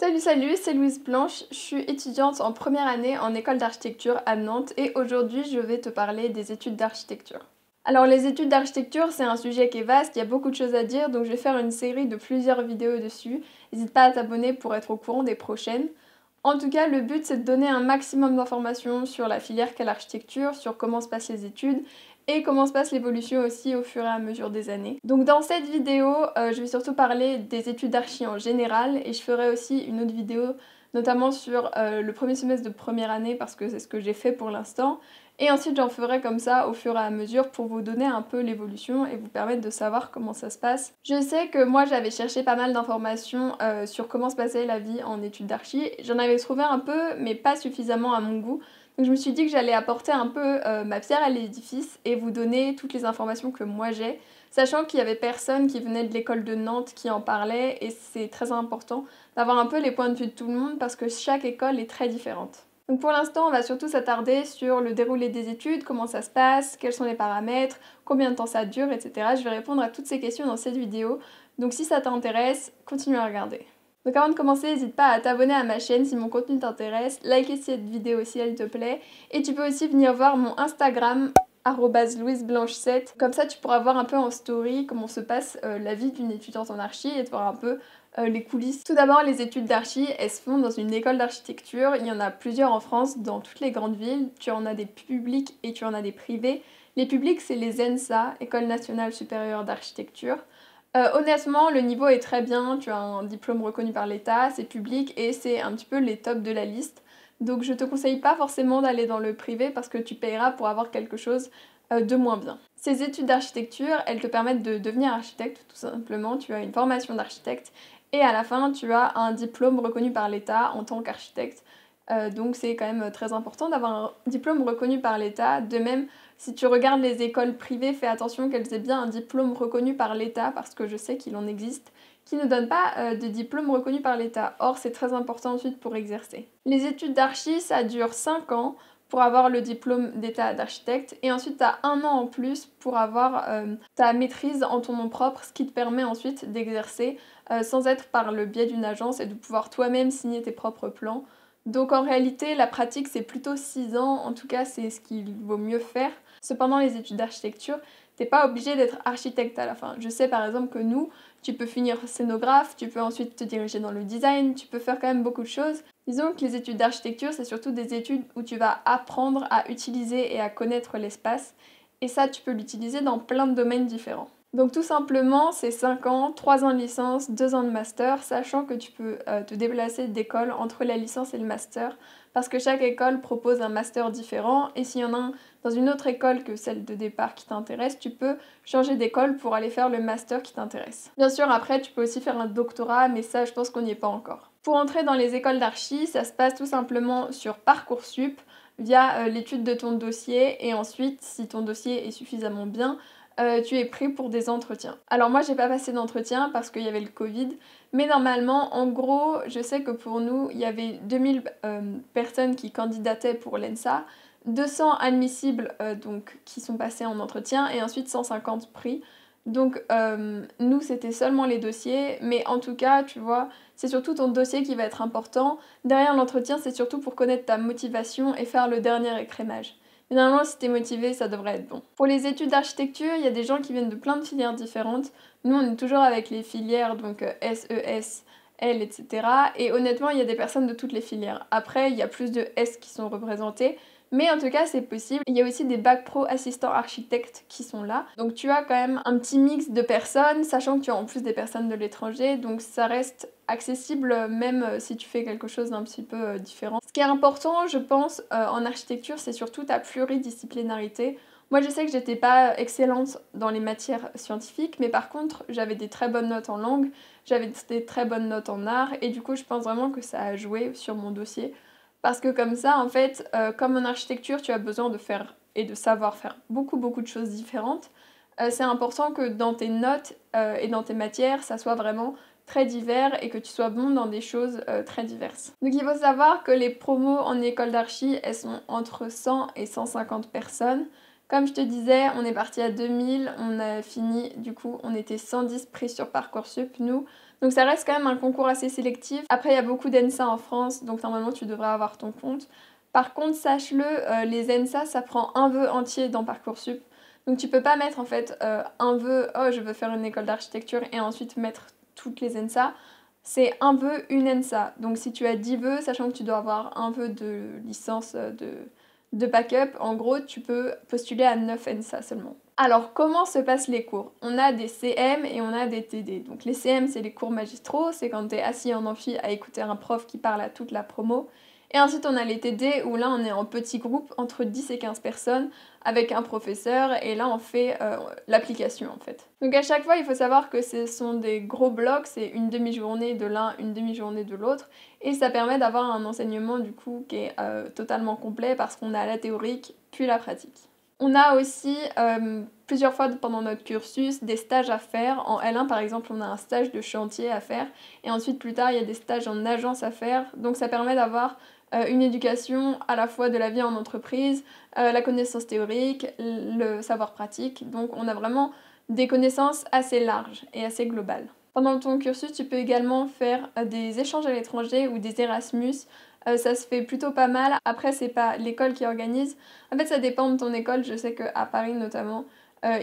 Salut, c'est Louise Blanche, je suis étudiante en première année en école d'architecture à Nantes et aujourd'hui je vais te parler des études d'architecture. Alors les études d'architecture c'est un sujet qui est vaste, il y a beaucoup de choses à dire donc je vais faire une série de plusieurs vidéos dessus. N'hésite pas à t'abonner pour être au courant des prochaines. En tout cas, le but c'est de donner un maximum d'informations sur la filière qu'est l'architecture, sur comment se passent les études et comment se passe l'évolution aussi au fur et à mesure des années. Donc dans cette vidéo, je vais surtout parler des études d'archi en général et je ferai aussi une autre vidéo notamment sur le premier semestre de première année parce que c'est ce que j'ai fait pour l'instant. Et ensuite j'en ferai comme ça au fur et à mesure pour vous donner un peu l'évolution et vous permettre de savoir comment ça se passe. Je sais que moi j'avais cherché pas mal d'informations sur comment se passait la vie en études d'archi. J'en avais trouvé un peu mais pas suffisamment à mon goût. Donc je me suis dit que j'allais apporter un peu ma pierre à l'édifice et vous donner toutes les informations que moi j'ai, sachant qu'il y avait personne qui venait de l'école de Nantes qui en parlait et c'est très important d'avoir un peu les points de vue de tout le monde parce que chaque école est très différente. Donc pour l'instant, on va surtout s'attarder sur le déroulé des études, comment ça se passe, quels sont les paramètres, combien de temps ça dure, etc. Je vais répondre à toutes ces questions dans cette vidéo, donc si ça t'intéresse, continue à regarder. Donc avant de commencer, n'hésite pas à t'abonner à ma chaîne si mon contenu t'intéresse, liker cette vidéo si elle te plaît, et tu peux aussi venir voir mon Instagram @louiseblanche7. Comme ça, tu pourras voir un peu en story comment se passe la vie d'une étudiante en archi et te voir un peu les coulisses. Tout d'abord, les études d'archi, elles se font dans une école d'architecture. Il y en a plusieurs en France, dans toutes les grandes villes. Tu en as des publics et tu en as des privés. Les publics, c'est les ENSA, École nationale supérieure d'architecture. Honnêtement, le niveau est très bien, tu as un diplôme reconnu par l'État, c'est public et c'est un petit peu les tops de la liste. Donc je te conseille pas forcément d'aller dans le privé parce que tu payeras pour avoir quelque chose de moins bien. Ces études d'architecture, elles te permettent de devenir architecte tout simplement. Tu as une formation d'architecte et à la fin, tu as un diplôme reconnu par l'État en tant qu'architecte. Donc c'est quand même très important d'avoir un diplôme reconnu par l'État. De même, si tu regardes les écoles privées, fais attention qu'elles aient bien un diplôme reconnu par l'État parce que je sais qu'il en existe qui ne donnent pas de diplôme reconnu par l'État. Or, c'est très important ensuite pour exercer. Les études d'archi, ça dure 5 ans pour avoir le diplôme d'état d'architecte et ensuite tu as 1 an en plus pour avoir ta maîtrise en ton nom propre, ce qui te permet ensuite d'exercer sans être par le biais d'une agence et de pouvoir toi-même signer tes propres plans. Donc en réalité, la pratique c'est plutôt 6 ans, en tout cas c'est ce qu'il vaut mieux faire. Cependant, les études d'architecture, t'es pas obligé d'être architecte à la fin. Je sais par exemple que nous, tu peux finir scénographe, tu peux ensuite te diriger dans le design, tu peux faire quand même beaucoup de choses. Disons que les études d'architecture, c'est surtout des études où tu vas apprendre à utiliser et à connaître l'espace. Et ça, tu peux l'utiliser dans plein de domaines différents. Donc tout simplement, c'est 5 ans, 3 ans de licence, 2 ans de master, sachant que tu peux te déplacer d'école entre la licence et le master, parce que chaque école propose un master différent, et s'il y en a un dans une autre école que celle de départ qui t'intéresse, tu peux changer d'école pour aller faire le master qui t'intéresse. Bien sûr, après, tu peux aussi faire un doctorat, mais ça, je pense qu'on n'y est pas encore. Pour entrer dans les écoles d'archi, ça se passe tout simplement sur Parcoursup, via l'étude de ton dossier, et ensuite, si ton dossier est suffisamment bien, tu es pris pour des entretiens. Alors moi j'ai pas passé d'entretien parce qu'il y avait le Covid, mais normalement en gros je sais que pour nous il y avait 2000 personnes qui candidataient pour l'ENSA, 200 admissibles donc qui sont passés en entretien et ensuite 150 pris. Donc nous c'était seulement les dossiers, mais en tout cas tu vois c'est surtout ton dossier qui va être important. Derrière l'entretien c'est surtout pour connaître ta motivation et faire le dernier écrémage. Finalement, si t'es motivé, ça devrait être bon. Pour les études d'architecture, il y a des gens qui viennent de plein de filières différentes. Nous, on est toujours avec les filières, donc SES, L, etc. Et honnêtement, il y a des personnes de toutes les filières. Après, il y a plus de S qui sont représentés. Mais en tout cas, c'est possible. Il y a aussi des bacs pro assistants architectes qui sont là. Donc tu as quand même un petit mix de personnes, sachant que tu as en plus des personnes de l'étranger. Donc ça reste accessible même si tu fais quelque chose d'un petit peu différent. Ce qui est important, je pense, en architecture, c'est surtout ta pluridisciplinarité. Moi, je sais que j'étais pas excellente dans les matières scientifiques, mais par contre, j'avais des très bonnes notes en langue, j'avais des très bonnes notes en art, et du coup, je pense vraiment que ça a joué sur mon dossier. Parce que comme ça, en fait, comme en architecture, tu as besoin de faire et de savoir faire beaucoup de choses différentes, c'est important que dans tes notes et dans tes matières, ça soit vraiment très divers et que tu sois bon dans des choses très diverses. Donc il faut savoir que les promos en école d'archi, elles sont entre 100 et 150 personnes. Comme je te disais, on est parti à 2000, on a fini, du coup, on était 110 pris sur Parcoursup, nous. Donc ça reste quand même un concours assez sélectif. Après, il y a beaucoup d'ENSA en France, donc normalement tu devrais avoir ton compte. Par contre, sache-le, les ENSA, ça prend un vœu entier dans Parcoursup. Donc tu peux pas mettre en fait un vœu, oh je veux faire une école d'architecture et ensuite mettre toutes les ENSA. C'est un vœu, une ENSA. Donc si tu as 10 vœux, sachant que tu dois avoir un vœu de licence de backup, en gros tu peux postuler à 9 ENSA seulement. Alors comment se passent les cours? On a des CM et on a des TD. Donc les CM c'est les cours magistraux, c'est quand tu es assis en amphi à écouter un prof qui parle à toute la promo. Et ensuite on a les TD où là on est en petits groupes entre 10 et 15 personnes avec un professeur et là on fait l'application en fait. Donc à chaque fois il faut savoir que ce sont des gros blocs, c'est une demi-journée de l'un, une demi-journée de l'autre et ça permet d'avoir un enseignement du coup qui est totalement complet parce qu'on a la théorique puis la pratique. On a aussi plusieurs fois pendant notre cursus des stages à faire. En L1 par exemple on a un stage de chantier à faire et ensuite plus tard il y a des stages en agence à faire. Donc ça permet d'avoir une éducation à la fois de la vie en entreprise, la connaissance théorique, le savoir pratique. Donc on a vraiment des connaissances assez larges et assez globales. Pendant ton cursus, tu peux également faire des échanges à l'étranger ou des Erasmus. Ça se fait plutôt pas mal. Après, c'est pas l'école qui organise. En fait, ça dépend de ton école. Je sais qu'à Paris notamment,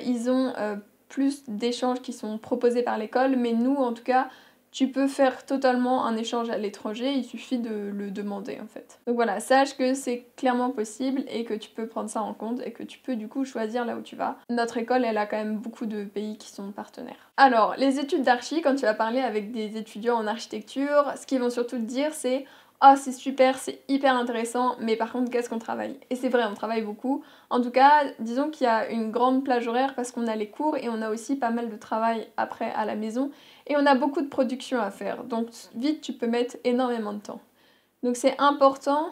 ils ont plus d'échanges qui sont proposés par l'école. Mais nous, en tout cas, tu peux faire totalement un échange à l'étranger, il suffit de le demander en fait. Donc voilà, sache que c'est clairement possible et que tu peux prendre ça en compte et que tu peux du coup choisir là où tu vas. Notre école, elle a quand même beaucoup de pays qui sont partenaires. Alors, les études d'archi, quand tu vas parler avec des étudiants en architecture, ce qu'ils vont surtout te dire c'est «Oh c'est super, c'est hyper intéressant, mais par contre qu'est-ce qu'on travaille?» Et c'est vrai, on travaille beaucoup. En tout cas, disons qu'il y a une grande plage horaire parce qu'on a les cours et on a aussi pas mal de travail après à la maison. Et on a beaucoup de production à faire, donc vite tu peux mettre énormément de temps. Donc c'est important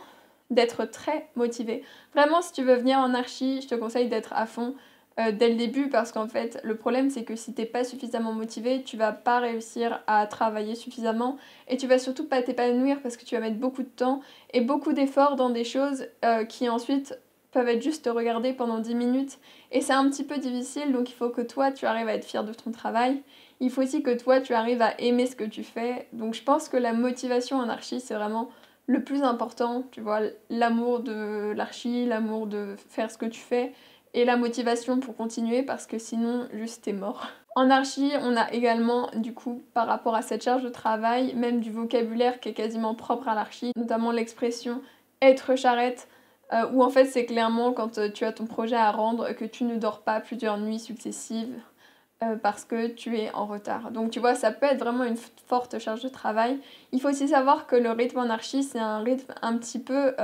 d'être très motivé. Vraiment, si tu veux venir en archi, je te conseille d'être à fond dès le début parce qu'en fait, le problème c'est que si t'es pas suffisamment motivé, tu vas pas réussir à travailler suffisamment et tu vas surtout pas t'épanouir parce que tu vas mettre beaucoup de temps et beaucoup d'efforts dans des choses qui ensuite peuvent être juste regardées pendant 10 minutes et c'est un petit peu difficile, donc il faut que toi tu arrives à être fier de ton travail. Il faut aussi que toi, tu arrives à aimer ce que tu fais. Donc je pense que la motivation en archi, c'est vraiment le plus important. Tu vois, l'amour de l'archi, l'amour de faire ce que tu fais et la motivation pour continuer parce que sinon, juste t'es mort. En archi, on a également, du coup, par rapport à cette charge de travail, même du vocabulaire qui est quasiment propre à l'archi, notamment l'expression être charrette, où en fait c'est clairement quand tu as ton projet à rendre que tu ne dors pas plusieurs nuits successives parce que tu es en retard. Donc tu vois, ça peut être vraiment une forte charge de travail. Il faut aussi savoir que le rythme en archi, c'est un rythme un petit peu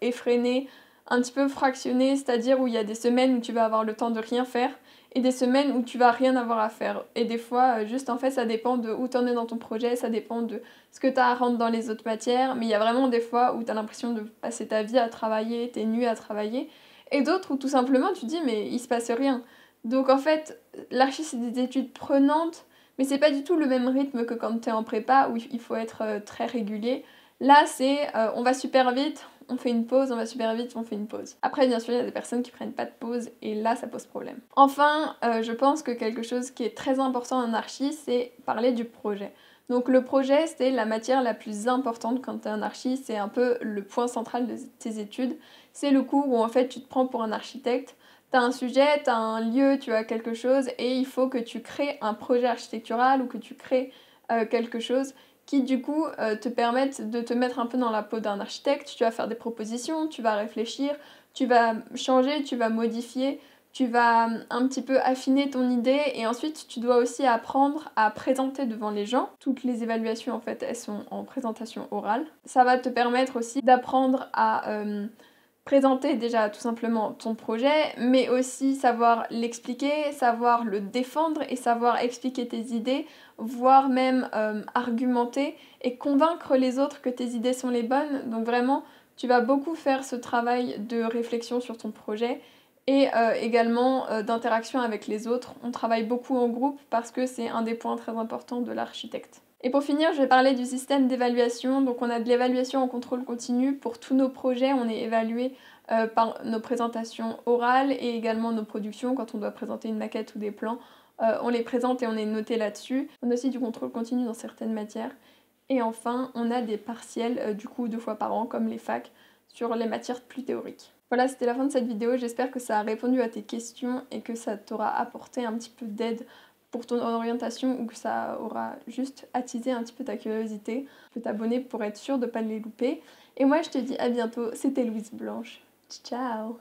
effréné, un petit peu fractionné, c'est-à-dire où il y a des semaines où tu vas avoir le temps de rien faire et des semaines où tu vas rien avoir à faire. Et des fois, juste en fait, ça dépend de où t'en es dans ton projet, ça dépend de ce que tu as à rendre dans les autres matières, mais il y a vraiment des fois où tu as l'impression de passer ta vie à travailler, t'es nu à travailler, et d'autres où tout simplement tu dis mais il se passe rien. Donc en fait, l'archi c'est des études prenantes, mais c'est pas du tout le même rythme que quand t'es en prépa où il faut être très régulier. Là c'est on va super vite, on fait une pause, on va super vite, on fait une pause. Après bien sûr il y a des personnes qui prennent pas de pause et là ça pose problème. Enfin, je pense que quelque chose qui est très important en archi c'est parler du projet. Donc le projet c'est la matière la plus importante quand t'es en archi, c'est un peu le point central de tes études. C'est le cours où en fait tu te prends pour un architecte. T'as un sujet, t'as un lieu, tu as quelque chose et il faut que tu crées un projet architectural ou que tu crées quelque chose qui du coup te permette de te mettre un peu dans la peau d'un architecte. Tu vas faire des propositions, tu vas réfléchir, tu vas changer, tu vas modifier, tu vas un petit peu affiner ton idée et ensuite tu dois aussi apprendre à présenter devant les gens. Toutes les évaluations en fait elles sont en présentation orale. Ça va te permettre aussi d'apprendre à présenter déjà tout simplement ton projet, mais aussi savoir l'expliquer, savoir le défendre et savoir expliquer tes idées, voire même argumenter et convaincre les autres que tes idées sont les bonnes. Donc vraiment, tu vas beaucoup faire ce travail de réflexion sur ton projet et également d'interaction avec les autres. On travaille beaucoup en groupe parce que c'est un des points très importants de l'architecte. Et pour finir, je vais parler du système d'évaluation. Donc on a de l'évaluation en contrôle continu. Pour tous nos projets, on est évalué par nos présentations orales et également nos productions quand on doit présenter une maquette ou des plans on les présente et on est noté là-dessus. On a aussi du contrôle continu dans certaines matières. Et enfin, on a des partiels, du coup 2 fois par an, comme les facs, sur les matières plus théoriques. Voilà, c'était la fin de cette vidéo. J'espère que ça a répondu à tes questions et que ça t'aura apporté un petit peu d'aide pour ton orientation ou que ça aura juste attisé un petit peu ta curiosité. Tu peux t'abonner pour être sûr de ne pas les louper. Et moi, je te dis à bientôt. C'était Louise Blanche. Ciao!